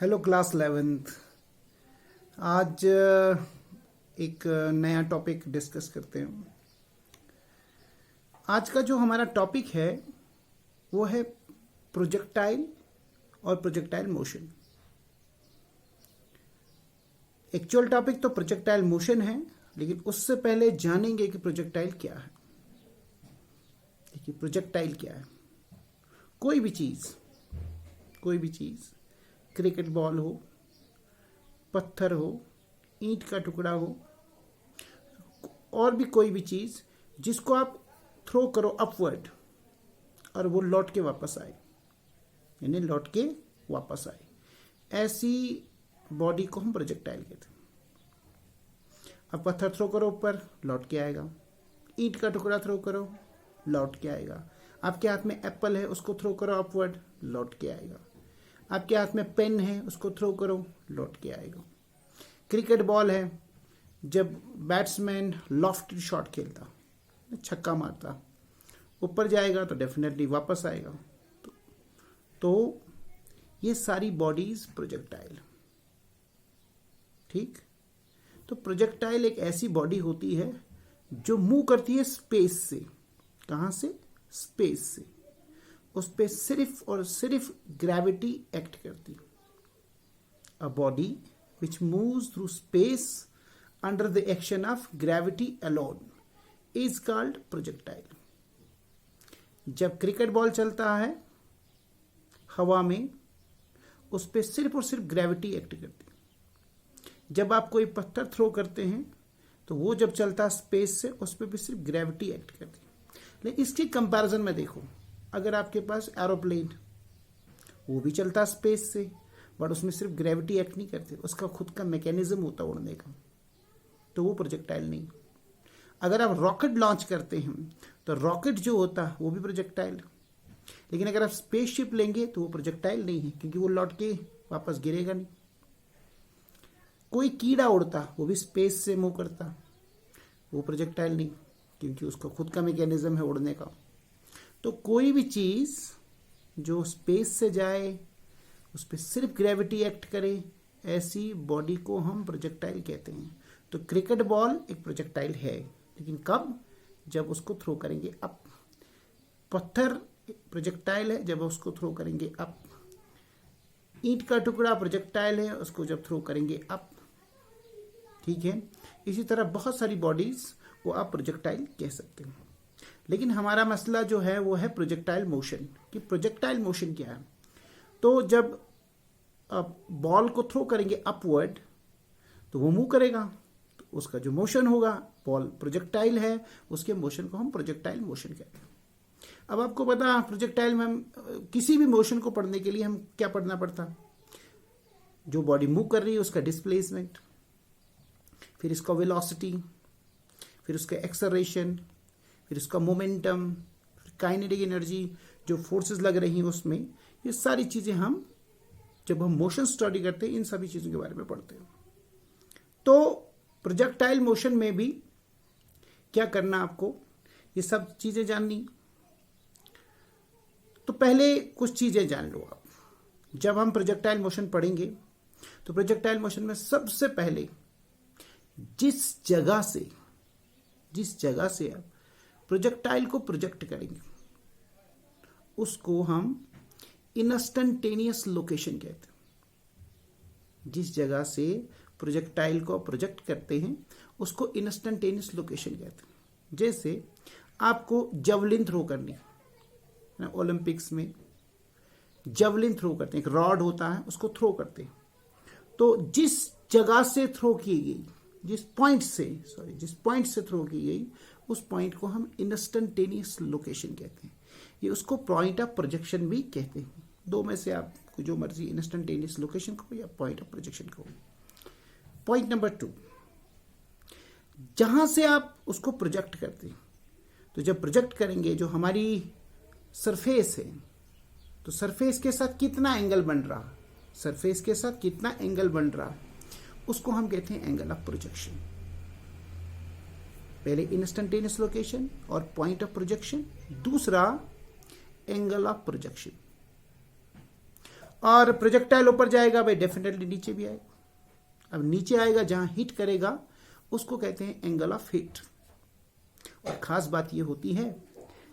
Hello class 11th। आज एक नया टॉपिक डिस्कस करते हैं। आज का जो हमारा टॉपिक है वो है प्रोजेक्टाइल और प्रोजेक्टाइल मोशन। एक्चुअल टॉपिक तो प्रोजेक्टाइल मोशन है, लेकिन उससे पहले जानेंगे कि प्रोजेक्टाइल क्या है। देखिए, प्रोजेक्टाइल क्या है। कोई भी चीज़ क्रिकेट बॉल हो, पत्थर हो, ईंट का टुकड़ा हो, और भी कोई भी चीज़ जिसको आप थ्रो करो अपवर्ड और वो लौट के वापस आए, यानी लौट के वापस आए, ऐसी बॉडी को हम प्रोजेक्टाइल कहते हैं। अब पत्थर थ्रो करो ऊपर, लौट के आएगा। ईंट का टुकड़ा थ्रो करो, लौट के आएगा। आपके हाथ में एप्पल है, उसको थ्रो करो अपवर्ड, लौट के आएगा। आपके हाथ में पेन है, उसको थ्रो करो, लौट के आएगा। क्रिकेट बॉल है, जब बैट्समैन लॉफ्टेड शॉट खेलता, छक्का मारता, ऊपर जाएगा तो डेफिनेटली वापस आएगा। तो ये सारी बॉडीज प्रोजेक्टाइल। ठीक। तो प्रोजेक्टाइल एक ऐसी बॉडी होती है जो मूव करती है स्पेस से। कहां से? स्पेस से। उस पे सिर्फ और सिर्फ ग्रेविटी एक्ट करती। A body which moves through space under the action of gravity alone is called projectile. जब क्रिकेट बॉल चलता है हवा में, उस पे सिर्फ और सिर्फ ग्रेविटी एक्ट करती। जब आप कोई पत्थर थ्रो करते हैं तो वो जब चलता है स्पेस से, उस पे भी सिर्फ ग्रेविटी एक्ट करती। लेकिन इसकी कंपैरिजन में देखो, अगर आपके पास एरोप्लेन, वो भी चलता स्पेस से, बट उसमें सिर्फ ग्रेविटी एक्ट नहीं करती, उसका खुद का मैकेनिज्म होता उड़ने का, तो वो प्रोजेक्टाइल नहीं। अगर आप रॉकेट लॉन्च करते हैं तो रॉकेट जो होता है वो भी प्रोजेक्टाइल। लेकिन अगर आप स्पेसशिप लेंगे तो वो प्रोजेक्टाइल नहीं है, क्योंकि वो लौट के वापस गिरेगा नहीं। कोई कीड़ा उड़ता, वो भी स्पेस से मूव करता, वो प्रोजेक्टाइल नहीं, क्योंकि उसका खुद का मैकेनिज्म है उड़ने का। तो कोई भी चीज जो स्पेस से जाए, उस पर सिर्फ ग्रेविटी एक्ट करे, ऐसी बॉडी को हम प्रोजेक्टाइल कहते हैं। तो क्रिकेट बॉल एक प्रोजेक्टाइल है, लेकिन कब? जब उसको थ्रो करेंगे अप। पत्थर प्रोजेक्टाइल है जब उसको थ्रो करेंगे अप। ईंट का टुकड़ा प्रोजेक्टाइल है उसको जब थ्रो करेंगे अप। ठीक है। इसी तरह बहुत सारी बॉडीज वो आप प्रोजेक्टाइल कह सकते हैं। लेकिन हमारा मसला जो है वो है प्रोजेक्टाइल मोशन, कि प्रोजेक्टाइल मोशन क्या है। तो जब आप बॉल को थ्रो करेंगे अपवर्ड तो वो मूव करेगा, तो उसका जो मोशन होगा, बॉल प्रोजेक्टाइल है, उसके मोशन को हम प्रोजेक्टाइल मोशन कहते हैं। अब आपको पता, प्रोजेक्टाइल में हम किसी भी मोशन को पढ़ने के लिए हम क्या पढ़ना पड़ता? जो बॉडी मूव कर रही है उसका डिस्प्लेसमेंट, फिर इसका वेलोसिटी, फिर उसका एक्सेलरेशन, फिर उसका मोमेंटम, काइनेटिक एनर्जी, जो फोर्सेस लग रही हैं उसमें, ये सारी चीजें हम जब हम मोशन स्टडी करते हैं इन सभी चीजों के बारे में पढ़ते हैं। तो प्रोजेक्टाइल मोशन में भी क्या करना आपको, ये सब चीजें जाननी। तो पहले कुछ चीजें जान लो आप। जब हम प्रोजेक्टाइल मोशन पढ़ेंगे तो प्रोजेक्टाइल मोशन में सबसे पहले जिस जगह से आप प्रोजेक्टाइल को प्रोजेक्ट करेंगे उसको हम इंस्टेंटेनियस लोकेशन कहते हैं। जिस जगह से प्रोजेक्टाइल को प्रोजेक्ट करते हैं उसको इंस्टेंटेनियस लोकेशन कहते हैं। जैसे आपको जवलिन थ्रो करनी है, ओलंपिक्स में जवलिन थ्रो करते हैं, एक रॉड होता है उसको थ्रो करते हैं। तो जिस जगह से थ्रो की गई, जिस पॉइंट से थ्रो की गई, उस पॉइंट को हम इंस्टेंटेनियस लोकेशन कहते हैं। ये उसको पॉइंट ऑफ प्रोजेक्शन भी कहते हैं। दो में से आपको जो मर्जी, इंस्टेंटेनियस लोकेशन को या पॉइंट ऑफ प्रोजेक्शन को। पॉइंट नंबर 2, जहां से आप उसको प्रोजेक्ट करते हैं, तो जब प्रोजेक्ट करेंगे जो हमारी सरफेस है, तो सरफेस के साथ कितना एंगल बन रहा, उसको हम कहते हैं एंगल ऑफ प्रोजेक्शन। पहले इंस्टेंटेनियस लोकेशन और पॉइंट ऑफ प्रोजेक्शन, दूसरा एंगल ऑफ प्रोजेक्शन। और प्रोजेक्टाइल ऊपर जाएगा भाई, डेफिनेटली नीचे भी आएगा। अब नीचे आएगा जहां हिट करेगा उसको कहते हैं एंगल ऑफ हिट। और खास बात यह होती है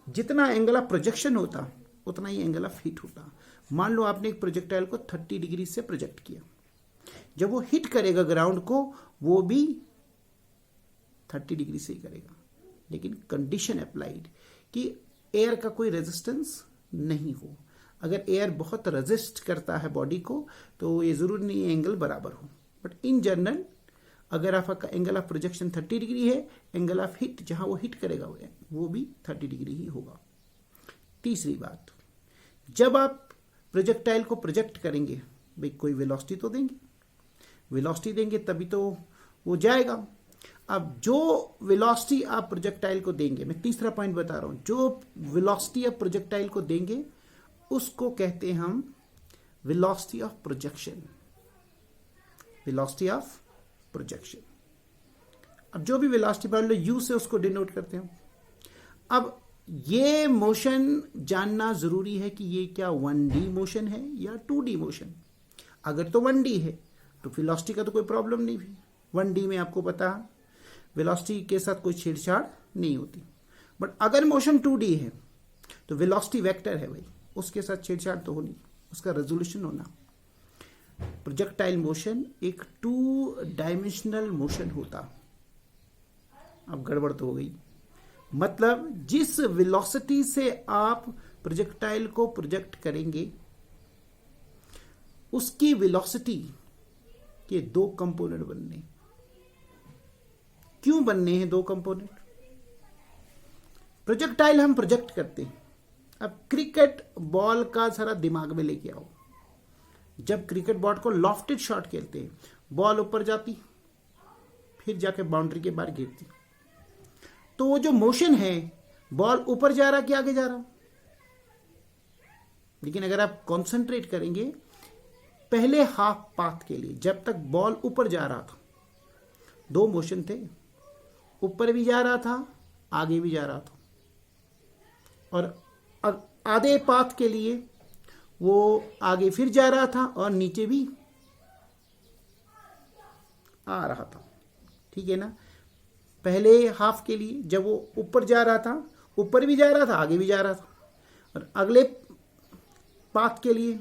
जितना एंगल ऑफ प्रोजेक्शन होता उतना ही एंगल ऑफ हिट होता। मान लो आपने एक प्रोजेक्टाइल को 30 डिग्री से प्रोजेक्ट किया, जब वो हिट करेगा ग्राउंड को वो भी 30 डिग्री से ही करेगा, लेकिन कंडीशन अप्लाइड कि एयर का कोई रेजिस्टेंस नहीं हो। अगर एयर बहुत रेजिस्ट करता है बॉडी को तो ये जरूरी नहीं एंगल बराबर हो, बट इन जनरल अगर आपका एंगल ऑफ प्रोजेक्शन 30 डिग्री है, एंगल ऑफ हिट जहां वो हिट करेगा वो भी 30 डिग्री ही होगा। तीसरी बात, जब आप प्रोजेक्टाइल को प्रोजेक्ट करेंगे भाई कोई वेलोसिटी तो देंगे, वेलोसिटी देंगे तभी तो वो जाएगा। अब जो वेलोसिटी आप प्रोजेक्टाइल को देंगे, मैं तीसरा पॉइंट बता रहा हूं, जो वेलोसिटी आप प्रोजेक्टाइल को देंगे उसको कहते हैं हम velocity of projection, velocity of projection. अब जो भी वेलोसिटी मान लो यू से उसको डिनोट करते हैं। अब ये मोशन जानना जरूरी है कि ये क्या 1D मोशन है या 2D मोशन। अगर तो 1D है तो वेलोसिटी का तो कोई प्रॉब्लम नहीं भी, 1D में आपको पता है वेलोसिटी के साथ कोई छेड़छाड़ नहीं होती। बट अगर मोशन 2D है तो वेलोसिटी वेक्टर है भाई, उसके साथ छेड़छाड़ तो होनी, उसका रेजोल्यूशन होना। प्रोजेक्टाइल मोशन एक 2 डायमेंशनल मोशन होता। अब गड़बड़ तो हो गई, मतलब जिस वेलोसिटी से आप प्रोजेक्टाइल को प्रोजेक्ट करेंगे उसकी वेलोसिटी के 2 कंपोनेंट बनने। क्यों बनने हैं 2 कंपोनेंट? प्रोजेक्टाइल हम प्रोजेक्ट करते हैं। अब क्रिकेट बॉल का सारा दिमाग में लेके आओ। जब क्रिकेट बॉल को लॉफ्टेड शॉट खेलते हैं, बॉल ऊपर जाती फिर जाके बाउंड्री के बाहर गिरती, तो वो जो मोशन है बॉल ऊपर जा रहा कि आगे जा रहा। लेकिन अगर आप कंसंट्रेट करेंगे पहले हाफ पाथ के लिए, जब तक बॉल ऊपर जा रहा था 2 मोशन थे, ऊपर भी जा रहा था आगे भी जा रहा था, और आधे पाथ के लिए वो आगे फिर जा रहा था और नीचे भी आ रहा था। ठीक है ना? पहले हाफ के लिए जब वो ऊपर जा रहा था, ऊपर भी जा रहा था आगे भी जा रहा था, और अगले पाथ के लिए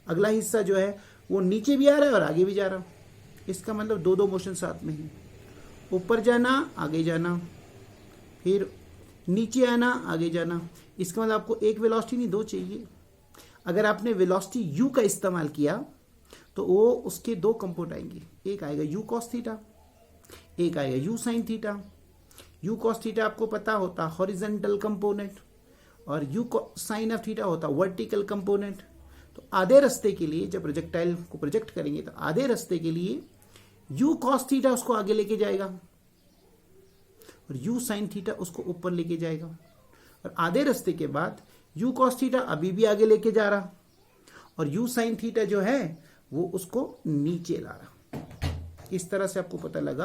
अगला हिस्सा जो है वो नीचे भी आ रहा है और आगे भी जा रहा है। इसका मतलब 2 मोशन साथ में ही, ऊपर जाना आगे जाना, फिर नीचे आना आगे जाना। इसका मतलब आपको एक वेलोसिटी नहीं 2 चाहिए। अगर आपने वेलोसिटी u का इस्तेमाल किया तो वो उसके 2 कंपोनेंट आएंगे, एक आएगा u cos थीटा, एक आएगा u sin theta. u cos theta आपको पता होता हॉरिजॉन्टल कंपोनेंट और u sin ऑफ थीटा होता वर्टिकल कंपोनेंट। तो आधे रास्ते के लिए जब प्रोजेक्टाइल को प्रोजेक्ट करेंगे तो आधे रास्ते के लिए u cos थीटा उसको आगे लेके जाएगा और u sin थीटा उसको ऊपर लेके जाएगा, और आधे रास्ते के बाद u cos थीटा अभी भी आगे लेके जा रहा और u sin थीटा जो है वो उसको नीचे ला रहा। इस तरह से आपको पता लगा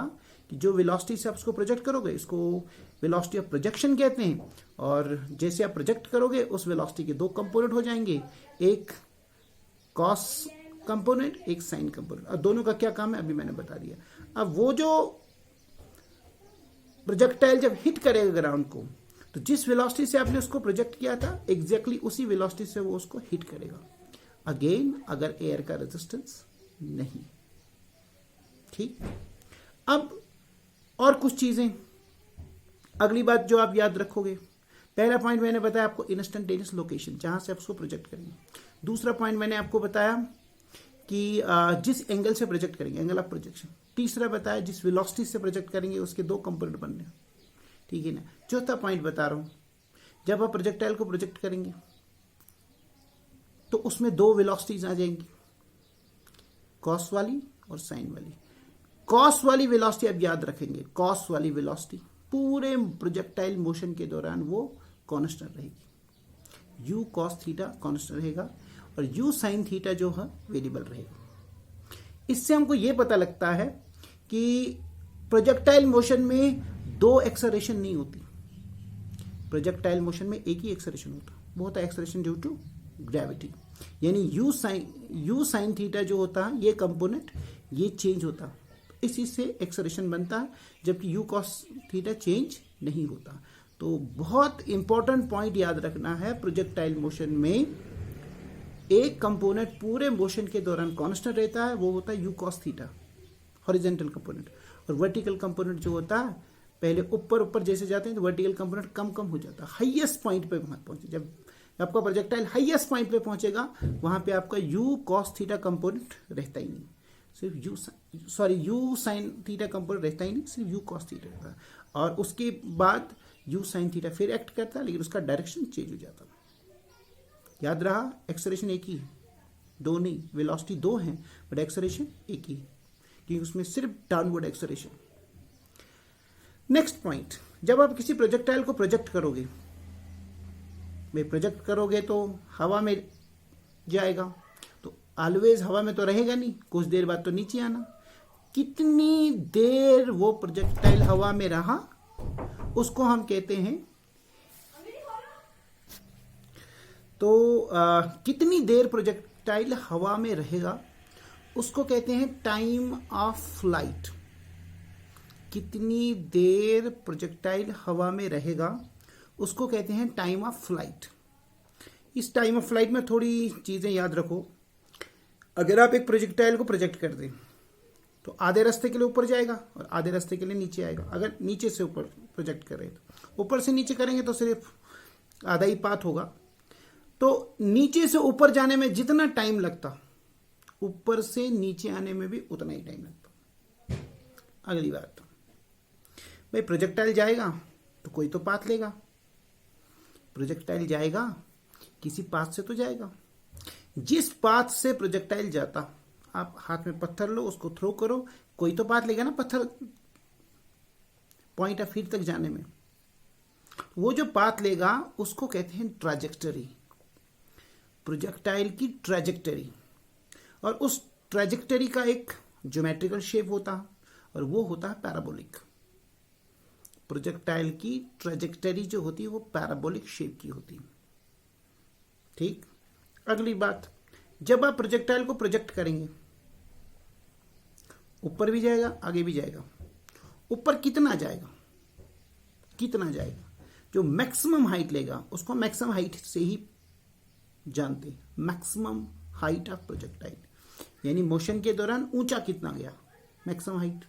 कि जो वेलोसिटी से आप उसको प्रोजेक्ट करोगे इसको वेलोसिटी ऑफ प्रोजेक्शन कहते हैं, और जैसे आप प्रोजेक्ट करोगे उस वेलोसिटी के 2 कंपोनेंट हो जाएंगे, एक कॉस कंपोनेंट एक साइन कंपोनेंट। और दोनों का क्या काम है अभी मैंने बता दिया। अब वो जो प्रोजेक्टाइल जब हिट करेगा ग्राउंड को तो जिस वेलोसिटी से आपने उसको प्रोजेक्ट किया था एग्जैक्टली उसी वेलोसिटी से वो उसको हिट करेगा, अगेन अगर एयर का रेजिस्टेंस नहीं। ठीक, अब और कुछ चीजें अगली बात जो आप याद रखोगे, पहला पॉइंट मैंने बताया आपको इंस्टेंटेनियस लोकेशन जहां से आप उसको प्रोजेक्ट करेंगे। दूसरा पॉइंट मैंने आपको बताया कि जिस एंगल से प्रोजेक्ट करेंगे, एंगल ऑफ प्रोजेक्शन। तीसरा बताया जिस वेलोसिटी से प्रोजेक्ट करेंगे उसके 2 कंपोनेंट बनने। ठीक है ना? चौथा पॉइंट बता रहा हूं, जब आप प्रोजेक्टाइल को प्रोजेक्ट करेंगे तो उसमें 2 वेलोसिटीज आ जाएंगी, कॉस वाली और साइन वाली। कॉस वाली वेलोसिटी आप याद रखेंगे, कॉस वाली वेलोसिटी पूरे प्रोजेक्टाइल मोशन के दौरान वो कांस्टेंट रहेगी, u cos थीटा कांस्टेंट रहेगा और u sin थीटा जो है वेरिएबल रहेगा। इससे हमको ये पता लगता है कि प्रोजेक्टाइल मोशन में 2 एक्सेलरेशन नहीं होती, प्रोजेक्टाइल मोशन में एक ही एक्सेलरेशन होता, वो होता है एक्सेलरेशन ड्यू टू ग्रेविटी, यानी यू साइन थीटा जो होता है ये कंपोनेंट ये चेंज होता है, इसी से एक्सेलरेशन बनता है, जबकि यू कॉस थीटा चेंज नहीं होता। तो बहुत इंपॉर्टेंट पॉइंट याद रखना है, प्रोजेक्टाइल मोशन में एक कंपोनेंट पूरे मोशन के दौरान कांस्टेंट रहता है, वो होता है you cos theta horizontal component, और वर्टिकल कंपोनेंट जो होता है पहले ऊपर ऊपर जैसे जाते हैं तो वर्टिकल कंपोनेंट कम कम हो जाता है, हाईएस्ट पॉइंट पे पहुंचे। जब आपका प्रोजेक्टाइल हाईएस्ट पॉइंट पे पहुंचेगा वहां पे आपका यू कॉस थीटा कंपोनेंट रहता ही नहीं, सिर्फ यू साइन थीटा कंपोनेंट रहता ही नहीं, सिर्फ यू कॉस थीटा रहता है, और उसके बाद यू साइन थीटा फिर एक्ट करता है, लेकिन उसका डायरेक्शन चेंज हो जाता है। याद रहा, एक्सेलरेशन एक ही है, दो नहीं, वेलोसिटी दो है बट एक्सेलरेशन एक ही, क्योंकि उसमें सिर्फ डाउनवर्ड एक्सेलरेशन। नेक्स्ट पॉइंट, जब आप किसी प्रोजेक्टाइल को प्रोजेक्ट करोगे, भाई प्रोजेक्ट करोगे तो हवा में जाएगा, तो ऑलवेज हवा में तो रहेगा नहीं, कुछ देर बाद तो नीचे आना। कितनी देर वो प्रोजेक्टाइल हवा में रहा उसको हम कहते हैं, तो कितनी देर प्रोजेक्टाइल हवा में रहेगा उसको कहते हैं टाइम ऑफ फ्लाइट। कितनी देर प्रोजेक्टाइल हवा में रहेगा उसको कहते हैं टाइम ऑफ फ्लाइट। इस टाइम ऑफ फ्लाइट में थोड़ी चीजें याद रखो। अगर आप एक प्रोजेक्टाइल को प्रोजेक्ट कर दें तो आधे रास्ते के लिए ऊपर जाएगा और आधे रास्ते के लिए नीचे आएगा। अगर नीचे से ऊपर प्रोजेक्ट कर रहे हैं तो ऊपर से नीचे करेंगे तो सिर्फ आधा ही पाथ होगा। तो नीचे से ऊपर जाने में जितना टाइम लगता ऊपर से नीचे आने में भी उतना ही टाइम लगता। अगली बात, भाई प्रोजेक्टाइल जाएगा तो कोई तो पाथ लेगा, प्रोजेक्टाइल जाएगा किसी पाथ से तो जाएगा। जिस पाथ से प्रोजेक्टाइल जाता, आप हाथ में पत्थर लो उसको थ्रो करो, कोई तो पाथ लेगा ना पत्थर पॉइंट ऑफ व्यू तक जाने में। वो जो पाथ लेगा उसको कहते हैं ट्रैजेक्टरी, प्रोजेक्टाइल की ट्रैजेक्टरी। और उस ट्रैजेक्टरी का एक ज्योमेट्रिकल शेप होता है और वो होता है पैराबोलिक। प्रोजेक्टाइल की ट्रैजेक्टरी जो होती है वो पैराबोलिक शेप की होती है। ठीक, अगली बात, जब आप प्रोजेक्टाइल को प्रोजेक्ट करेंगे ऊपर भी जाएगा आगे भी जाएगा। ऊपर कितना जाएगा, कितना जाएगा, जो मैक्सिमम हाइट लेगा उसको मैक्सिमम हाइट से ही जानते हैं, मैक्सिमम हाइट ऑफ प्रोजेक्टाइल, यानी मोशन के दौरान ऊंचा कितना गया, मैक्सिमम हाइट।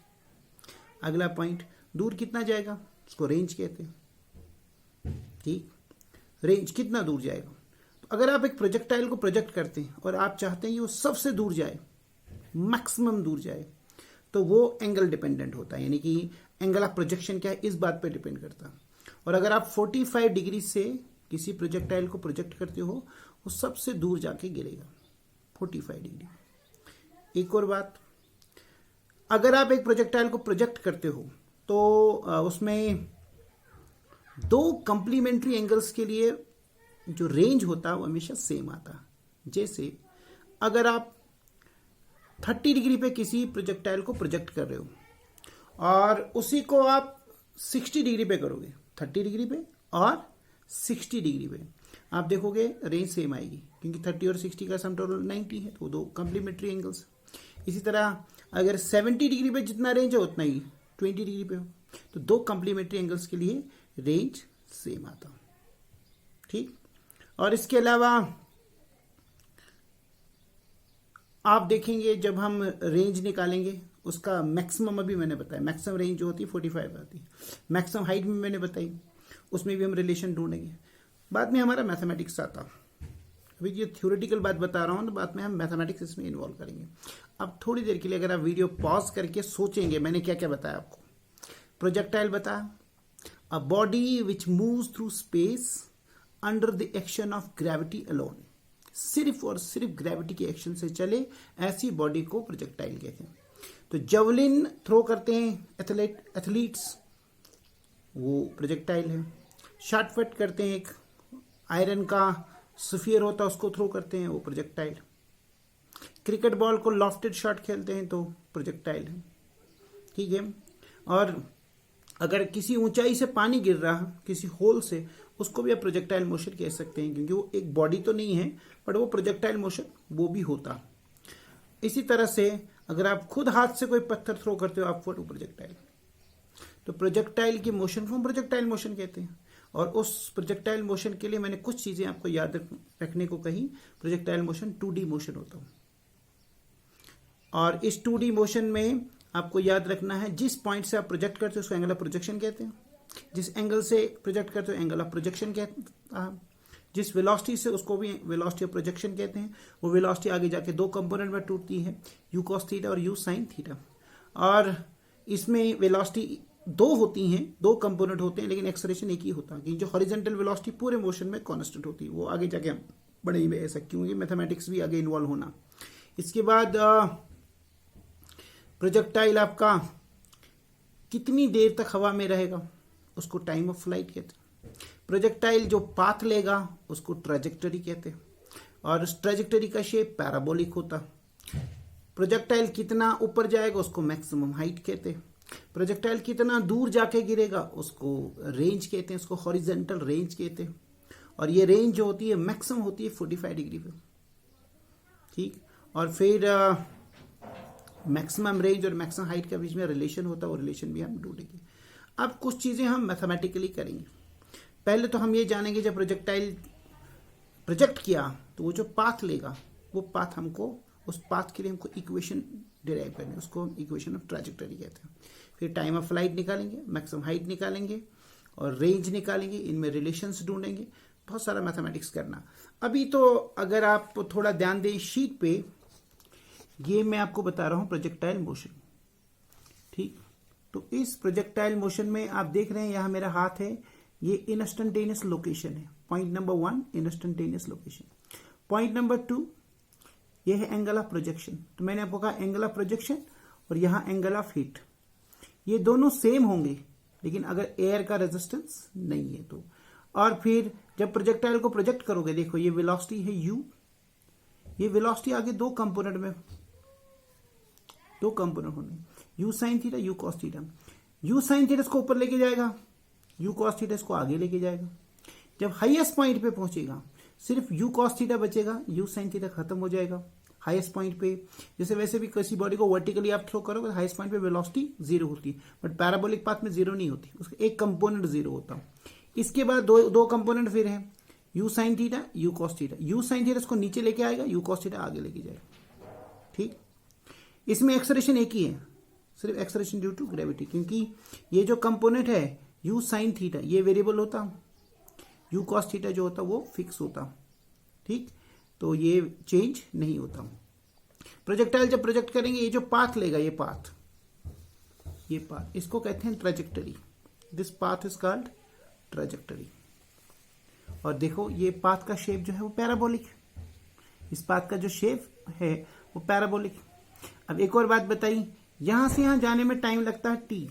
अगला पॉइंट, दूर कितना जाएगा उसको रेंज कहते हैं। ठीक, रेंज कितना दूर जाएगा। तो अगर आप एक प्रोजेक्टाइल को प्रोजेक्ट करते हैं और आप चाहते हैं कि वो सबसे दूर जाए, मैक्सिमम दूर जाए, तो वो एंगल डिपेंडेंट होता है, यानी कि एंगल ऑफ प्रोजेक्शन क्या है इस बात पे डिपेंड करता है। और अगर आप 45 डिग्री से किसी प्रोजेक्टाइल को प्रोजेक्ट करते हो वो सबसे दूर जाके गिरेगा 45 डिग्री। एक और बात, अगर आप एक प्रोजेक्टाइल को प्रोजेक्ट करते हो तो उसमें दो कंप्लीमेंट्री एंगल्स के लिए जो रेंज होता है वो हमेशा सेम आता है। जैसे अगर आप 30 डिग्री पे किसी प्रोजेक्टाइल को प्रोजेक्ट कर रहे हो और उसी को आप 60 डिग्री पे करोगे, 30 डिग्री पे और 60 डिग्री पे, आप देखोगे रेंज सेम आएगी, क्योंकि 30 और 60 का सम टोटल 90 है, तो दो कंप्लीमेंट्री एंगल्स। इसी तरह अगर 70 डिग्री पे जितना रेंज है उतना ही 20 डिग्री पे हो, तो दो कंप्लीमेंट्री एंगल्स के लिए रेंज सेम आता। ठीक, और इसके अलावा आप देखेंगे जब हम रेंज निकालेंगे उसका मैक्सिमम, अभी मैंने बताया मैक्सिमम रेंज जो होती है 45 आती है, मैक्सिमम हाइट में मैंने बताई, उसमें भी हम रिलेशन ढूंढेंगे। बाद में हमारा मैथमेटिक्स आता, अभी ये थ्योरेटिकल बात बता रहा हूँ तो बाद में हम मैथमेटिक्स इसमें इन्वॉल्व करेंगे। अब थोड़ी देर के लिए अगर आप वीडियो पॉज करके सोचेंगे मैंने क्या क्या बताया आपको। प्रोजेक्टाइल बताया, a body which moves through space under the action of gravity alone, सिर्फ और सिर्फ ग्रेविटी के एक्शन से चले, ऐसी बॉडी को प्रोजेक्टाइल कहते हैं। तो जवलिन थ्रो करते हैं एथलीट्स, वो प्रोजेक्टाइल है। शॉटपुट करते हैं, एक आयरन का स्फीयर होता है उसको थ्रो करते हैं, वो प्रोजेक्टाइल। क्रिकेट बॉल को लॉफ्टेड शॉट खेलते हैं तो प्रोजेक्टाइल है। ठीक है, और अगर किसी ऊंचाई से पानी गिर रहा है किसी होल से, उसको भी आप प्रोजेक्टाइल मोशन कह सकते हैं, क्योंकि वो एक बॉडी तो नहीं है बट वो प्रोजेक्टाइल मोशन वो भी होता। इसी तरह से अगर आप खुद हाथ से कोई पत्थर थ्रो करते हो आप वो प्रोजेक्टाइल, तो प्रोजेक्टाइल की मोशन को हम प्रोजेक्टाइल मोशन कहते हैं। और उस प्रोजेक्टाइल मोशन के लिए मैंने कुछ चीजें आपको याद रखने को कही। प्रोजेक्टाइल मोशन 2D मोशन होता है, और इस 2D मोशन में आपको याद रखना है जिस पॉइंट से आप प्रोजेक्ट करते हो उसको एंगल ऑफ प्रोजेक्शन कहते हैं, जिस एंगल से प्रोजेक्ट करते हो एंगल ऑफ प्रोजेक्शन कहते हैं, जिस वेलोसिटी से उसको भी वेलोसिटी ऑफ प्रोजेक्शन कहते हैं। वो वेलोसिटी आगे जाके दो कंपोनेंट में टूटती है, यू कॉस थीटा और यू साइन थीटा। और इसमें वेलोसिटी दो होती हैं, दो कंपोनेंट होते हैं, लेकिन एक्सेलरेशन एक ही होता है, जो हॉरिजॉन्टल वेलोसिटी पूरे मोशन में कांस्टेंट होती है। वो आगे जाके हम बढ़ेंगे ऐसा, क्योंकि मैथमेटिक्स भी आगे इन्वॉल्व होना। इसके बाद प्रोजेक्टाइल आपका कितनी देर तक हवा में रहेगा उसको टाइम ऑफ फ्लाइट कहते हैं। प्रोजेक्टाइल जो पाथ लेगा उसको ट्रैजेक्टरी कहते हैं, और उस ट्रैजेक्टरी का शेप पैराबोलिक होता। प्रोजेक्टाइल कितना ऊपर जाएगा उसको मैक्सिमम हाइट कहते हैं। प्रोजेक्टाइल कितना दूर जाके गिरेगा उसको रेंज कहते हैं, उसको हॉरिजॉन्टल रेंज कहते हैं। और ये रेंज जो होती है मैक्सिमम होती है 45 डिग्री पे, ठीक। और फिर मैक्सिमम रेंज और मैक्सिमम हाइट के बीच में रिलेशन होता है, वो रिलेशन भी हम ढूंढेंगे। अब कुछ चीजें हम मैथमेटिकली करेंगे। पहले तो हम ये जानेंगे जब प्रोजेक्टाइल प्रोजेक्ट किया तो वो जो पाथ लेगा वो पाथ हमको, उस पाथ के लिए हमको इक्वेशन डिराइव करनी है, उसको इक्वेशन ऑफ ट्रैजेक्टरी कहते हैं। फिर टाइम ऑफ फ्लाइट निकालेंगे, मैक्सिमम हाइट निकालेंगे और रेंज निकालेंगे, इनमें रिलेशंस ढूंढेंगे। बहुत सारा मैथमेटिक्स करना। अभी तो अगर आप थोड़ा ध्यान दें शीट पे, ये मैं आपको बता रहा हूं प्रोजेक्टाइल मोशन, ठीक। तो इस प्रोजेक्टाइल मोशन में आप देख रहे हैं यहां मेरा हाथ है, ये इंस्टेंटेनियस लोकेशन है। Point number 1 instantaneous location. Point number 2 ये है एंगल ऑफ प्रोजेक्शन। तो मैंने आपको कहा एंगल ऑफ प्रोजेक्शन और यहां एंगल ऑफ हिट, ये दोनों सेम होंगे लेकिन अगर एयर का रेजिस्टेंस नहीं है तो। और फिर जब प्रोजेक्टाइल को प्रोजेक्ट करोगे, देखो ये वेलोसिटी है u, ये वेलोसिटी आगे दो कंपोनेंट में, दो कंपोनेंट होंगे, u sine theta u cos theta. u sine theta इसको ऊपर लेके जाएगा, u कॉस थीटा इसको आगे लेके जाएगा। जब हाईएस्ट पॉइंट पे पहुंचेगा सिर्फ u कॉस थीटा बचेगा, u साइन थीटा खत्म हो जाएगा हाईएस्ट पॉइंट पे। जैसे वैसे भी किसी बॉडी को वर्टिकली आप थ्रो करोगे हाईएस्ट पॉइंट पे वेलोसिटी 0 होती है, बट पैराबोलिक पाथ में 0 नहीं होती, उसका एक कंपोनेंट 0 होता। इसके बाद दो कंपोनेंट फिर है, u sine theta u cos theta. u sine theta इसको नीचे लेके आएगा, u कॉस थीटा आगे लेके जाएगा, ठीक। इसमें एक्सेलरेशन एक ही है, सिर्फ एक्सेलरेशन ड्यू टू ग्रेविटी, क्योंकि ये जो कंपोनेंट है u साइन थीटा ये वेरिएबल होता, u कॉस थीटा जो होता वो फिक्स होता, ठीक। तो ये चेंज नहीं होता। प्रोजेक्टाइल जब प्रोजेक्ट करेंगे, ये जो पाथ लेगा, ये पाथ इसको कहते हैं trajectory. This path is called trajectory. और देखो ये पाथ का शेप जो है वो पैराबोलिक, इस पाथ का जो शेप है वो पैराबोलिक। अब एक और बात बताई, यहां से यहां जाने में टाइम लगता है t।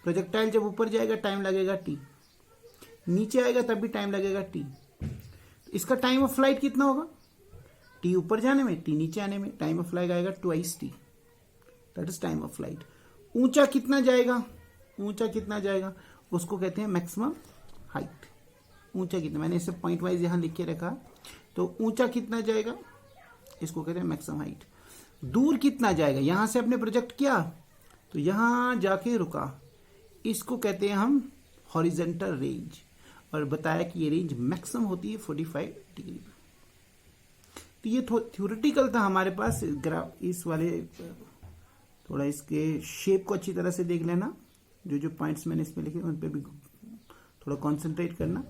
प्रोजेक्टाइल जब ऊपर जाएगा टाइम लगेगा t, नीचे आएगा तब भी टाइम लगेगा t। तो इसका टाइम ऑफ फ्लाइट कितना होगा, t ऊपर जाने में t नीचे आने में, टाइम ऑफ फ्लाइट आएगा 2t, that is time of flight. ऊंचा कितना जाएगा उसको कहते हैं मैक्सिमम हाइट। ऊंचा कितना, मैंने इसे पॉइंट वाइज यहां लिख के रखा, तो ऊंचा कितना जाएगा इसको कहते हैं मैक्सिमम हाइट। दूर कितना जाएगा, यहां से आपने प्रोजेक्ट किया तो यहां जाके रुका, इसको कहते हैं हम हॉरिजॉन्टल रेंज। और बताया कि ये रेंज मैक्सिमम होती है 45 डिग्री। तो ये थ्योरेटिकल था हमारे पास। इस वाले थोड़ा इसके शेप को अच्छी तरह से देख लेना, जो पॉइंट्स मैंने इसमें लिखे उन पे भी थोड़ा कंसंट्रेट करना।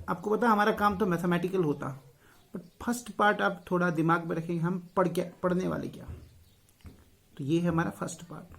आपको पता हमारा काम तो मैथमेटिकल होता, बट फर्स्ट पार्ट आप थोड़ा दिमाग में रखेंगे हम पढ़ने वाले क्या। तो ये है हमारा फर्स्ट पार्ट।